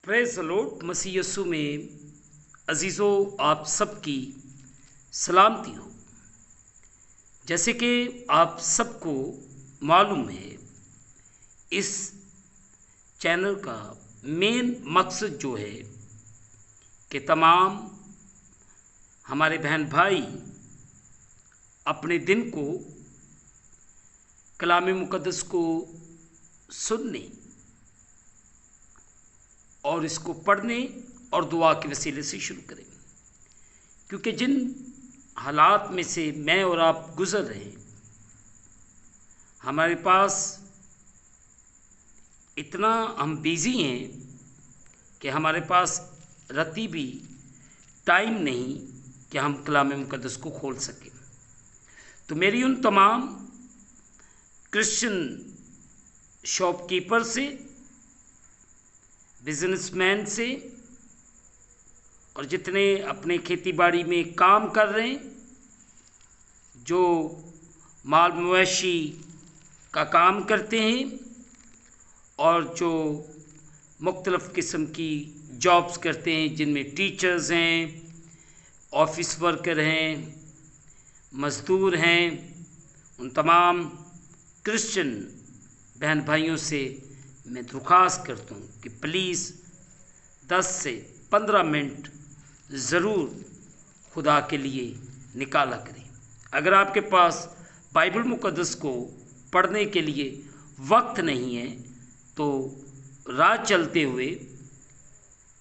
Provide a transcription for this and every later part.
Praise the lord. मसीह यीशु में अजीज़ों आप सबकी सलामती हो। जैसे कि आप सबको मालूम है, इस चैनल का मेन मकसद जो है कि तमाम हमारे बहन भाई अपने दिन को कलाम मुक़द्दस को सुनने और इसको पढ़ने और दुआ के वसीले से शुरू करें, क्योंकि जिन हालात में से मैं और आप गुज़र रहे हैं, हमारे पास इतना हम बिज़ी हैं कि हमारे पास रत्ती भी टाइम नहीं कि हम कलाम मुक़द्दस को खोल सकें। तो मेरी उन तमाम क्रिश्चियन शॉपकीपर से, बिजनेसमैन से और जितने अपने खेती बाड़ी में काम कर रहे हैं, जो माल मवेशी का काम करते हैं और जो मुख्तलिफ़ किस्म की जॉब्स करते हैं, जिनमें टीचर्स हैं, ऑफिस वर्कर हैं, मज़दूर हैं, उन तमाम क्रिश्चियन बहन भाइयों से मैं दरख्वास्त करता हूँ कि प्लीज़ 10 से 15 मिनट ज़रूर खुदा के लिए निकाला करें। अगर आपके पास बाइबल मुक़द्दस को पढ़ने के लिए वक्त नहीं है तो राह चलते हुए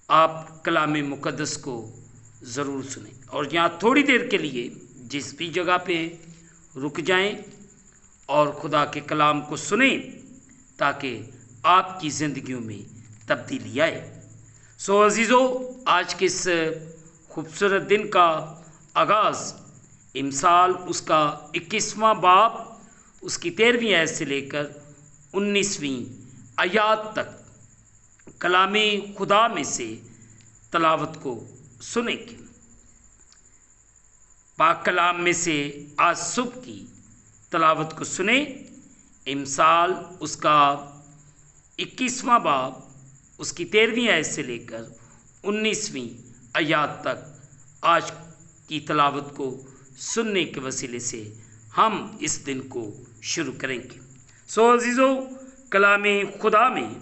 आप कलाम मुक़द्दस को ज़रूर सुनें और यहाँ थोड़ी देर के लिए जिस भी जगह पे रुक जाएं और खुदा के कलाम को सुनें, ताकि आपकी ज़िंदगियों में तब्दीली आए। सो अजीज़ों, आज के इस खूबसूरत दिन का आगाज़ इमसाल उसका 21वां बाब उसकी 13वीं आयत से लेकर 19वीं आयत तक कलामे खुदा में से तलावत को सुनेंगे। पाक कलाम में से आज सुबह की तलावत को सुने। इमसाल उसका 21वां बाब उसकी 13वीं आयत से लेकर 19वीं आयत तक आज की तलावत को सुनने के वसीले से हम इस दिन को शुरू करेंगे। सो अजीज़ों, कलामे खुदा में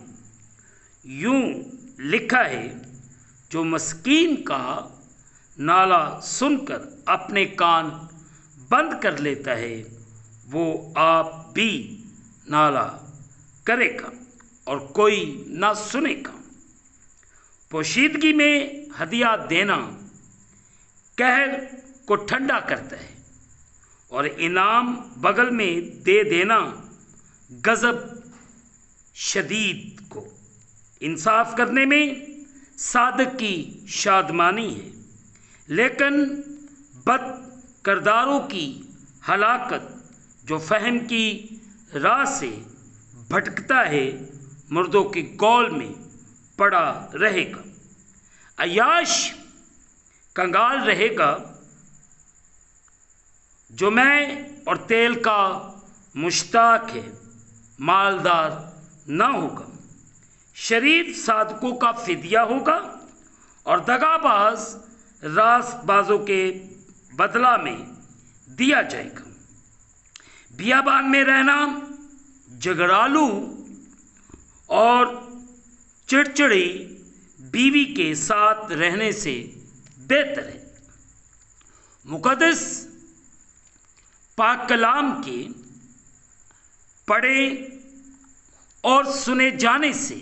यूं लिखा है, जो मस्कीन का नाला सुनकर अपने कान बंद कर लेता है, वो आप भी नाला करेगा और कोई ना सुनेगा। पोशीदगी में हदिया देना कहर को ठंडा करता है और इनाम बगल में दे देना गज़ब शदीद को। इंसाफ करने में सादक की शादमानी है, लेकिन बद करदारों की हलाकत। जो फहम की राह से भटकता है, मुर्दों के गौल में पड़ा रहेगा। अयाश कंगाल रहेगा, जो मैं और तेल का मुश्ताक है, मालदार ना होगा। शरीफ सादकों का फिदिया होगा और दगाबाज रासबाजों के बदला में दिया जाएगा। बियाबान में रहना झगड़ालू और चिड़चिड़ी बीवी के साथ रहने से बेहतर है। मुक़द्दस पाक कलाम के पढ़े और सुने जाने से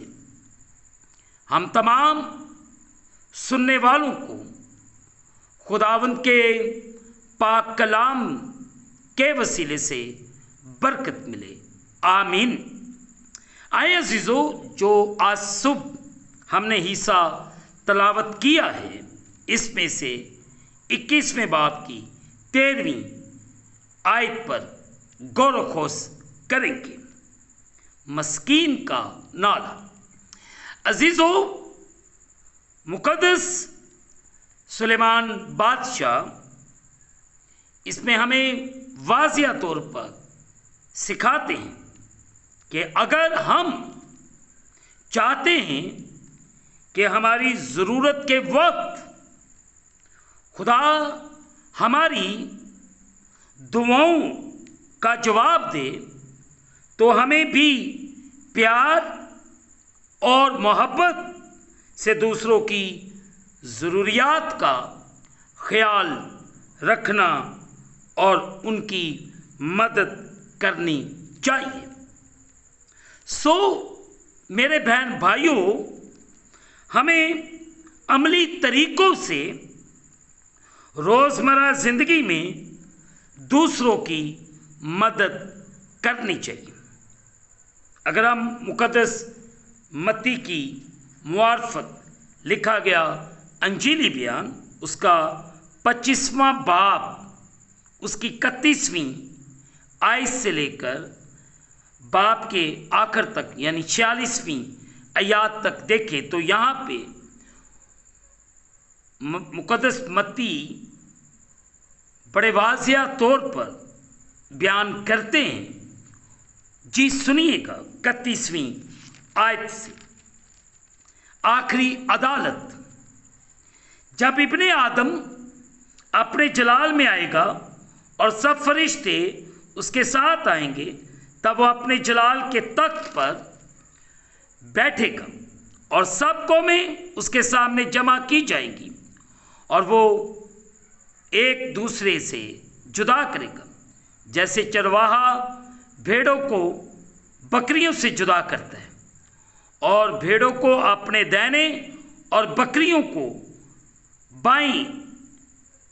हम तमाम सुनने वालों को खुदावंद के पाक कलाम के वसीले से बरकत मिले। आमीन। आए अजीज़ों, जो आज सुबह हमने हिस्सा तलावत किया है, इसमें से 21वें बाब की 13वीं आयत पर गौर खोज करेंगे। मस्कीन का नाला। अजीज़ों, मुक़द्दस सुलेमान बादशाह इसमें हमें वाज़िया तौर पर सिखाते हैं कि अगर हम चाहते हैं कि हमारी ज़रूरत के वक्त खुदा हमारी दुआओं का जवाब दे, तो हमें भी प्यार और मोहब्बत से दूसरों की ज़रूरियात का ख्याल रखना और उनकी मदद करनी चाहिए। मेरे बहन भाइयों, हमें अमली तरीकों से रोज़मर्रा ज़िंदगी में दूसरों की मदद करनी चाहिए। अगर हम मुक़द्दस मत्ती की मुआरफत लिखा गया अंजीली बयान उसका 25वां बाब उसकी 31वीं आयत से लेकर बाब के आखिर तक यानी 46वीं आयत तक देखें तो यहाँ पे मुक़द्दस मत्ती बड़े वाज़िया तौर पर बयान करते हैं। जी सुनिएगा 31वीं आयत से। आखिरी अदालत। जब इब्ने आदम अपने जलाल में आएगा और सब फरिश्ते उसके साथ आएंगे, तब वो अपने जलाल के तख्त पर बैठेगा और सब कौमें उसके सामने जमा की जाएंगी और वो एक दूसरे से जुदा करेगा, जैसे चरवाहा भेड़ों को बकरियों से जुदा करता है और भेड़ों को अपने दाहिने और बकरियों को बाईं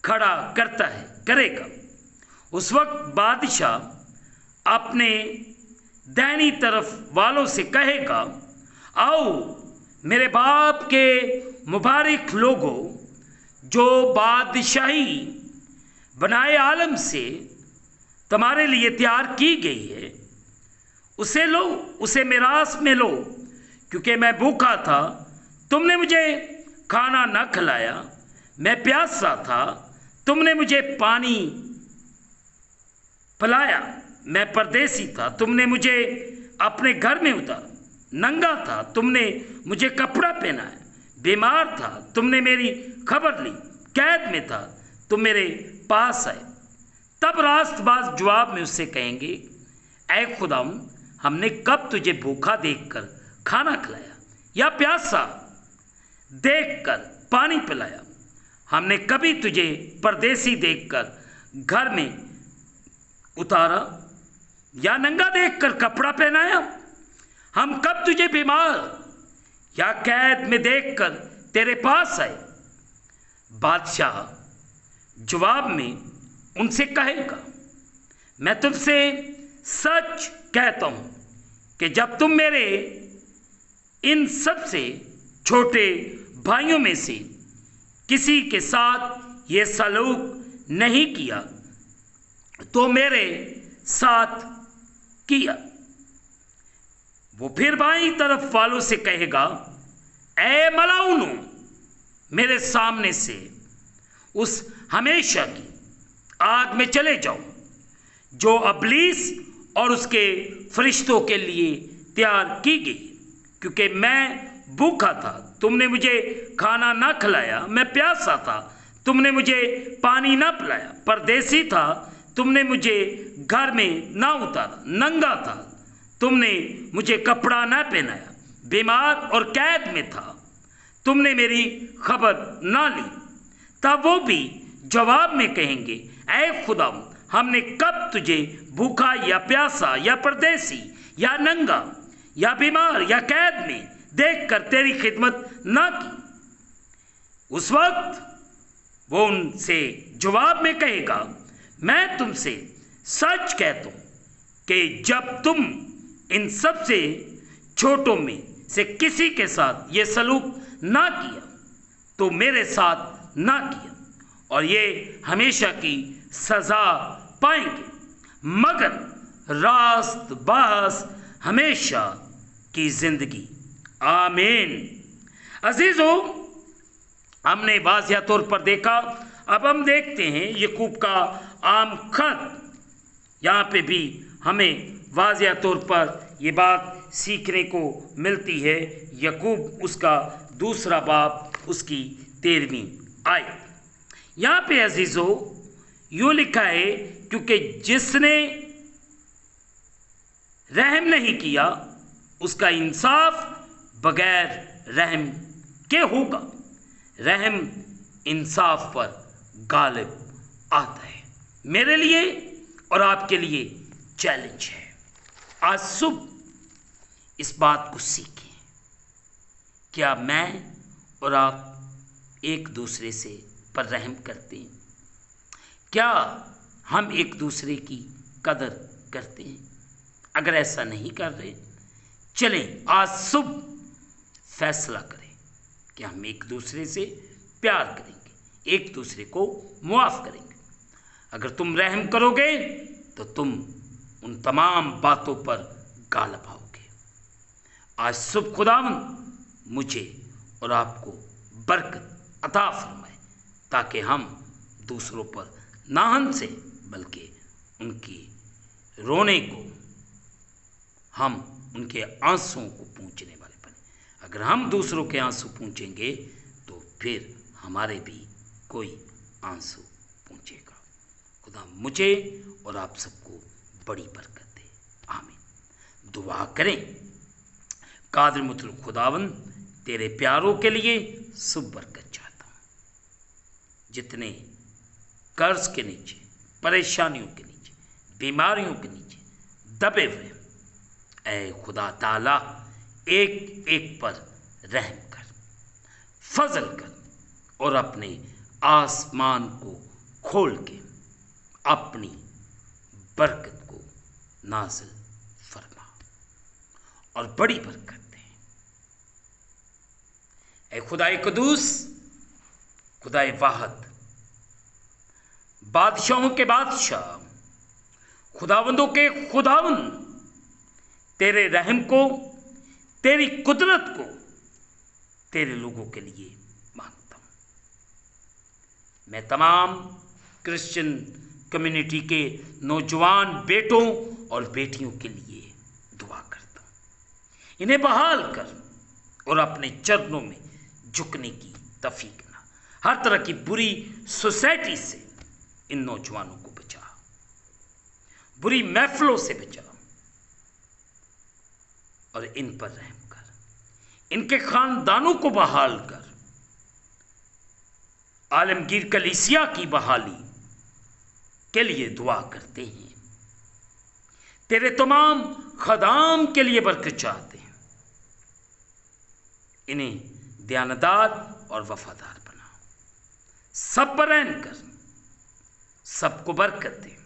खड़ा करेगा। उस वक्त बादशाह अपने दाहिनी तरफ वालों से कहेगा, आओ मेरे बाप के मुबारक लोगों, जो बादशाही बनाए आलम से तुम्हारे लिए तैयार की गई है, उसे लो, उसे मिरास में लो, क्योंकि मैं भूखा था, तुमने मुझे खाना न खिलाया, मैं प्यासा था, तुमने मुझे पानी पिलाया, मैं परदेसी था, तुमने मुझे अपने घर में उतारा, नंगा था, तुमने मुझे कपड़ा पहनाया, बीमार था, तुमने मेरी खबर ली, कैद में था, तुम मेरे पास आए। तब रास्तबाज जवाब में उससे कहेंगे, ऐ खुदाम, हमने कब तुझे भूखा देखकर खाना खिलाया या प्यासा देखकर पानी पिलाया? हमने कभी तुझे परदेसी देखकर घर में उतारा या नंगा देखकर कपड़ा पहनाया? हम कब तुझे बीमार या कैद में देखकर तेरे पास आए? बादशाह जवाब में उनसे कहेगा, मैं तुमसे सच कहता हूँ कि जब तुम मेरे इन सबसे छोटे भाइयों में से किसी के साथ ये सलूक नहीं किया तो मेरे साथ किया। वो फिर बाईं तरफ वालों से कहेगा, ऐ मलाउनो, मेरे सामने से उस हमेशा की आग में चले जाओ जो अबलीस और उसके फरिश्तों के लिए तैयार की गई, क्योंकि मैं भूखा था, तुमने मुझे खाना ना खिलाया, मैं प्यासा था, तुमने मुझे पानी ना पिलाया, परदेसी था, तुमने मुझे घर में ना उतारा, नंगा था, तुमने मुझे कपड़ा ना पहनाया, बीमार और कैद में था, तुमने मेरी खबर ना ली। तब वो भी जवाब में कहेंगे, ऐ खुदा, हमने कब तुझे भूखा या प्यासा या परदेसी या नंगा या बीमार या कैद में देखकर तेरी खिदमत ना की? उस वक्त वो उनसे जवाब में कहेगा, मैं तुमसे सच कहता हूँ कि जब तुम इन सबसे छोटों में से किसी के साथ ये सलूक ना किया तो मेरे साथ ना किया, और ये हमेशा की सज़ा पाएंगे, मगर रास्त बास हमेशा की ज़िंदगी। आमीन। अजीज़ों, हमने वाज़िया तौर पर देखा, अब हम देखते हैं याकूब का आम खत। यहाँ पे भी हमें वाज़िया तौर पर ये बात सीखने को मिलती है। याकूब उसका दूसरा बाब उसकी 13वीं आयत। यहाँ पे अजीजो यूँ लिखा है, क्योंकि जिसने रहम नहीं किया उसका इंसाफ बगैर रहम के होगा। रहम इंसाफ पर गालिब आता है। मेरे लिए और आपके लिए चैलेंज है, आज सुबह इस बात को सीखें। क्या मैं और आप एक दूसरे से पर रहम करते हैं? क्या हम एक दूसरे की कदर करते हैं? अगर ऐसा नहीं कर रहे, चलें आज सुबह फैसला करें कि हम एक दूसरे से प्यार करेंगे, एक दूसरे को मुआफ़ करेंगे। अगर तुम रहम करोगे तो तुम उन तमाम बातों पर गालिब आओगे। आज सुबह खुदावंद मुझे और आपको बरकत अता फरमाए, ताकि हम दूसरों पर ना हंसे बल्कि उनकी रोने को, हम उनके आंसुओं को पूंछने वाले बने। अगर हम दूसरों के आंसू पूंछेंगे तो फिर हमारे भी कोई आंसू पूंछेगा। खुदा मुझे और आप सबको बड़ी बरकत दे, आमीन। दुआ करें। कादिर मुतलक खुदावंद, तेरे प्यारों के लिए शुभ बरकत चाहता हूँ। जितने कर्ज के नीचे, परेशानियों के नीचे, बीमारियों के नीचे दबे हुए, ऐ खुदा ताला एक एक पर रहम कर, फजल कर और अपने आसमान को खोल के अपनी बरकत को नाज़िल फरमा और बड़ी बरकत दे। ऐ खुदाए कुदूस, खुदाए वाहद, बादशाहों के बादशाह, खुदावंदों के खुदावंद, तेरे रहम को, तेरी कुदरत को तेरे लोगों के लिए मांगता हूँ। मैं तमाम क्रिश्चियन कम्युनिटी के नौजवान बेटों और बेटियों के लिए दुआ करता हूँ। इन्हें बहाल कर और अपने चरणों में झुकने की तौफीक ना। हर तरह की बुरी सोसाइटी से इन नौजवानों को बचा, बुरी महफिलों से बचा और इन पर रहम कर। इनके खानदानों को बहाल कर। आलमगीर कलीसिया की बहाली के लिए दुआ करते हैं। तेरे तमाम खदाम के लिए बरकत चाहते हैं। इन्हें दयानतदार और वफादार बना। सब पर रहम कर, सबको बरकत दे।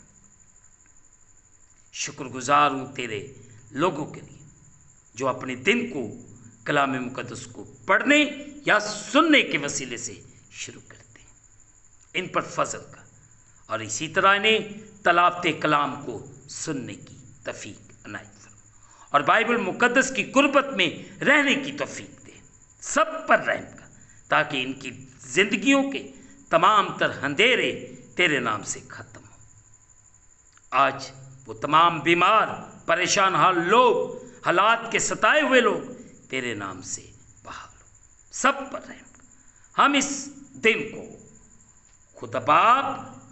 शुक्रगुजार हूं तेरे लोगों के लिए जो अपने दिन को कलाम मुकद्दस को पढ़ने या सुनने के वसीले से शुरू करते हैं। इन पर फजल कर और इसी तरह इन्हें तलावते कलाम को सुनने की तौफीक अनायत फरमा और बाइबल मुकद्दस की कुर्बत में रहने की तौफीक दे। सब पर रहम कर ताकि इनकी जिंदगियों के तमाम तर अंधेरे तेरे नाम से खत्म हो। आज वो तमाम बीमार, परेशान हाल लोग, हालात के सताए हुए लोग तेरे नाम से बहाल हो। सब पर रहम कर। हम इस दिन को खुदा बाप,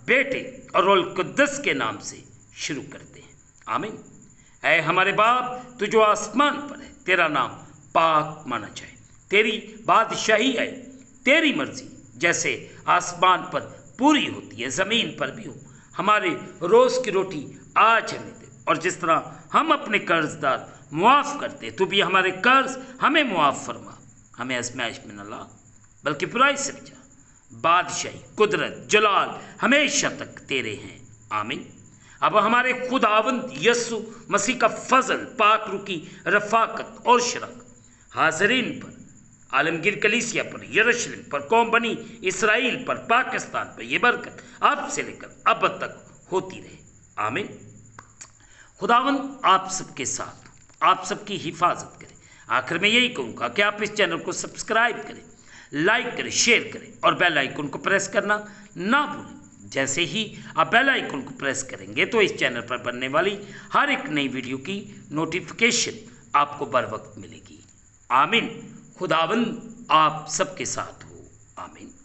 बेटे और रूह कुद्दस के नाम से शुरू करते हैं, आमीन। ऐ हमारे बाप, तू जो आसमान पर है, तेरा नाम पाक माना जाए। तेरी बादशाही है, तेरी मर्जी जैसे आसमान पर पूरी होती है ज़मीन पर भी हो। हमारे रोज़ की रोटी आज हमें दे और जिस तरह हम अपने कर्जदार मुआफ़ करते, तू भी हमारे कर्ज हमें मुआफ़ फरमा। हमें आज़माइश में न ला बल्कि बुराई से बचा। बादशाही, कुदरत, जलाल हमेशा तक तेरे हैं, आमीन। अब हमारे खुदावंद यस्सु मसीह का फजल, पाक रुकी रफ़ाकत और शराकत हाज़रीन पर, आलमगीर कलीसिया पर, यरूशलेम पर, कौम बनी इसराइल पर, पाकिस्तान पर ये बरकत अब से लेकर अब तक होती रहे, आमीन। खुदावंद आप सबके साथ, आप सबकी हिफाजत करें। आखिर में यही कहूँगा कि आप इस चैनल को सब्सक्राइब करें, लाइक करें, शेयर करें और बेल आइकन को प्रेस करना ना भूलें। जैसे ही आप बेल आइकन को प्रेस करेंगे तो इस चैनल पर बनने वाली हर एक नई वीडियो की नोटिफिकेशन आपको बर वक्त मिलेगी, आमीन। खुदावंद आप सबके साथ हो। आमीन।